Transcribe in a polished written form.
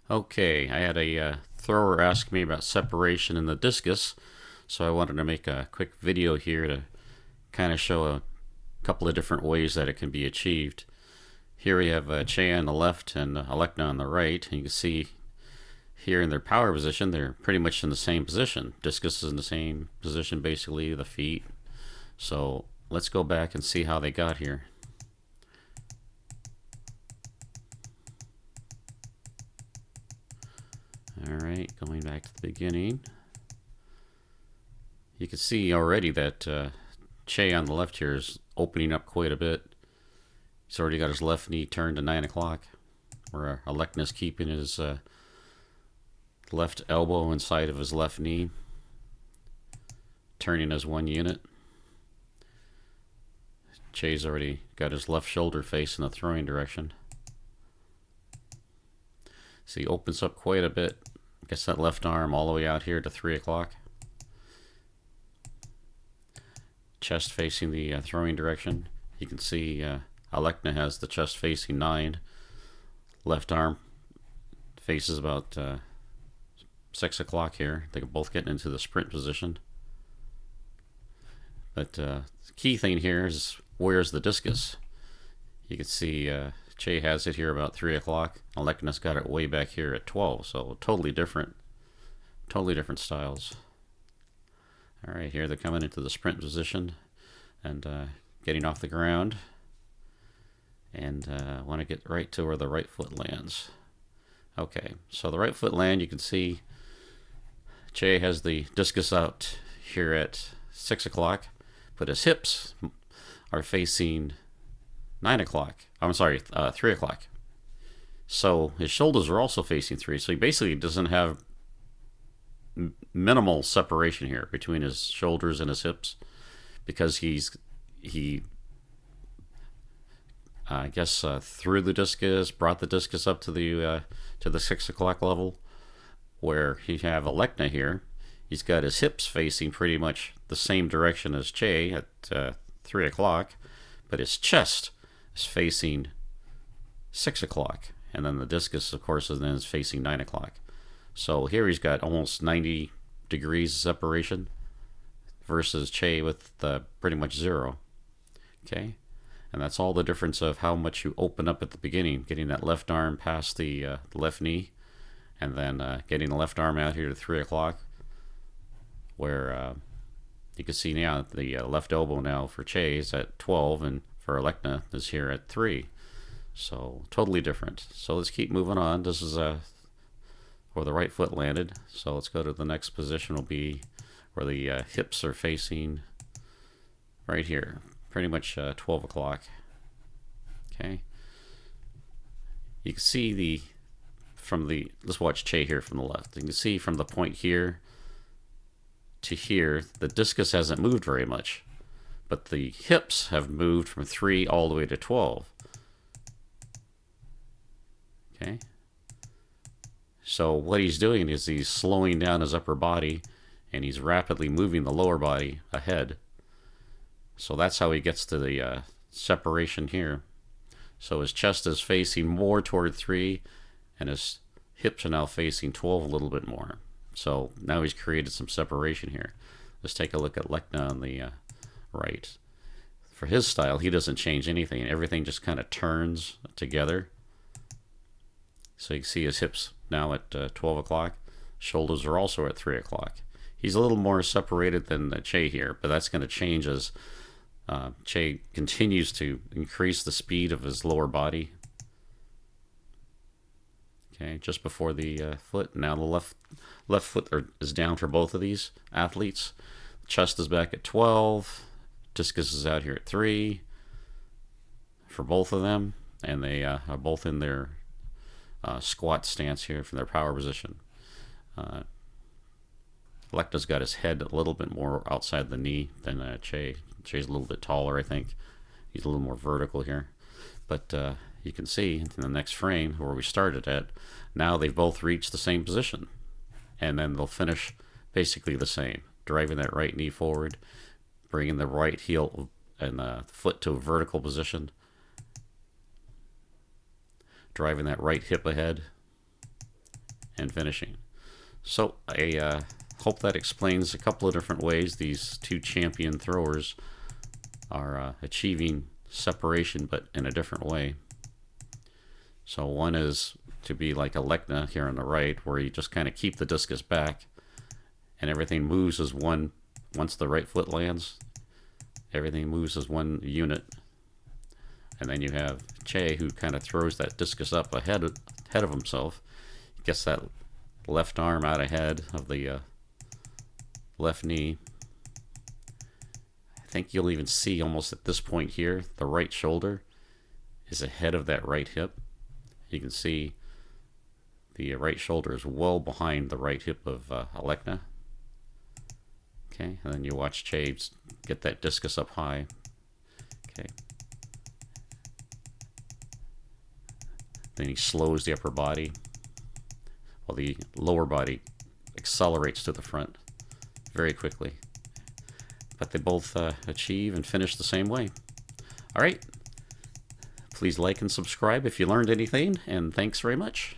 Okay, I had a thrower ask me about separation in the discus, so I wanted to make a quick video here to kind of show a couple of different ways that it can be achieved. Here we have Che on the left and Alekna on the right, and you can see here in their power position, they're pretty much in the same position. Discus is in the same position, basically, the feet. So let's go back and see how they got here. Alright, going back to the beginning. You can see already that Che on the left here is opening up quite a bit. He's already got his left knee turned to 9 o'clock, where Alekna's keeping his left elbow inside of his left knee, turning as one unit. Che's already got his left shoulder facing the throwing direction. So he opens up quite a bit. Gets that left arm all the way out here to 3 o'clock. Chest facing the throwing direction. You can see Alekna has the chest facing 9. Left arm faces about 6 o'clock here. They're both getting into the sprint position. But the key thing here is where's the discus? You can see Che has it here about 3 o'clock. Alekna's got it way back here at 12, so totally different styles. Alright, here they're coming into the sprint position and getting off the ground. And want to get right to where the right foot lands. Okay, so the right foot land, you can see Che has the discus out here at 6 o'clock, but his hips are facing 9 o'clock. I'm sorry, 3 o'clock. So his shoulders are also facing 3. So he basically doesn't have minimal separation here between his shoulders and his hips, because he I guess threw the discus, brought the discus up to the 6 o'clock level, where you have Alekna here. He's got his hips facing pretty much the same direction as Che at 3 o'clock, but his chest is facing 6 o'clock, and then the discus, of course, is facing 9 o'clock. So here he's got almost 90 degrees of separation versus Che with pretty much 0. Okay, and that's all the difference of how much you open up at the beginning, getting that left arm past the left knee, and then getting the left arm out here to 3 o'clock, where you can see now the left elbow now for Che is at 12, and for Alekna is here at 3. So totally different. So let's keep moving on. This is where the right foot landed. So let's go to the next position. Will be where the hips are facing right here, pretty much 12 o'clock. Okay. You can see let's watch Che here from the left. You can see from the point here to here, the discus hasn't moved very much, but the hips have moved from 3 all the way to 12. Okay. So what he's doing is he's slowing down his upper body, and he's rapidly moving the lower body ahead. So that's how he gets to the separation here. So his chest is facing more toward 3, and his hips are now facing 12 a little bit more. So now he's created some separation here. Let's take a look at Alekna on the right. For his style, he doesn't change anything. Everything just kind of turns together. So you can see his hips now at 12 o'clock. Shoulders are also at 3 o'clock. He's a little more separated than Che here, but that's going to change as Che continues to increase the speed of his lower body. Okay, just before the foot. Now the left foot is down for both of these athletes. Chest is back at 12. Discus is out here at 3 for both of them, and they are both in their squat stance here for their power position. Alekna's got his head a little bit more outside the knee than Che. Che's a little bit taller, I think. He's a little more vertical here. But you can see in the next frame where we started at, now they've both reached the same position. And then they'll finish basically the same. Driving that right knee forward, bringing the right heel and the foot to a vertical position, driving that right hip ahead, and finishing. So I hope that explains a couple of different ways these two champion throwers are achieving separation, but in a different way. So one is to be like Alekna here on the right, where you just kind of keep the discus back and everything moves as one. Once the right foot lands, everything moves as one unit. And then you have Che, who kind of throws that discus up ahead of himself, gets that left arm out ahead of the left knee. I think you'll even see almost at this point here, the right shoulder is ahead of that right hip. You can see the right shoulder is well behind the right hip of Alekna. Okay, and then you watch Che get that discus up high. Okay. Then he slows the upper body while the lower body accelerates to the front very quickly. But they both achieve and finish the same way. All right. Please like and subscribe if you learned anything, and thanks very much.